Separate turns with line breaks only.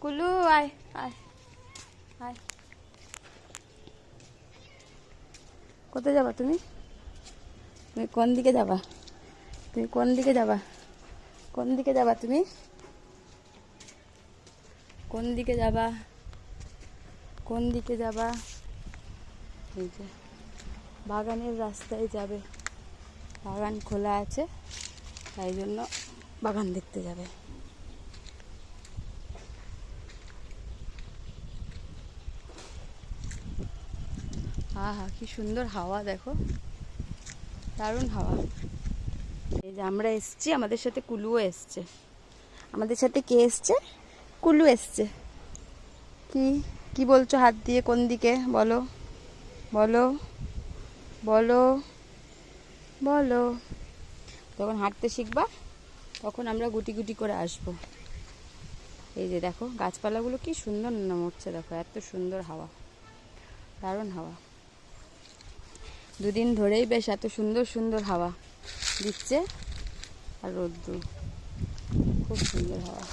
কুলু আয় আয় আয়। কোথায় যাবা তুমি? তুমি কোন দিকে যাবা? তুমি কোন দিকে যাবা? কোন দিকে যাবা তুমি? কোন দিকে যাবা? কোন দিকে যাবা? এই যে বাগানের রাস্তায় যাবে, বাগান খোলা আছে তাই জন্য বাগান দেখতে যাবে। হা কি সুন্দর হাওয়া, দেখো দারুণ হাওয়া। এই যে আমরা এসছি, আমাদের সাথে কুলুও এসছে। আমাদের সাথে কে এসছে? কুলু এসছে। কি কি বলছো হাত দিয়ে? কোন দিকে বলো, বলো, বলো, বলো। যখন হাঁটতে শিখবা তখন আমরা গুটি গুটি করে আসবো। এই যে দেখো গাছপালাগুলো কি সুন্দর নড়ছে, দেখো এত সুন্দর হাওয়া, দারুণ হাওয়া। দুদিন ধরেই বেশ এত সুন্দর সুন্দর হাওয়া দিচ্ছে, আর রোদ্দুর, খুব সুন্দর হাওয়া।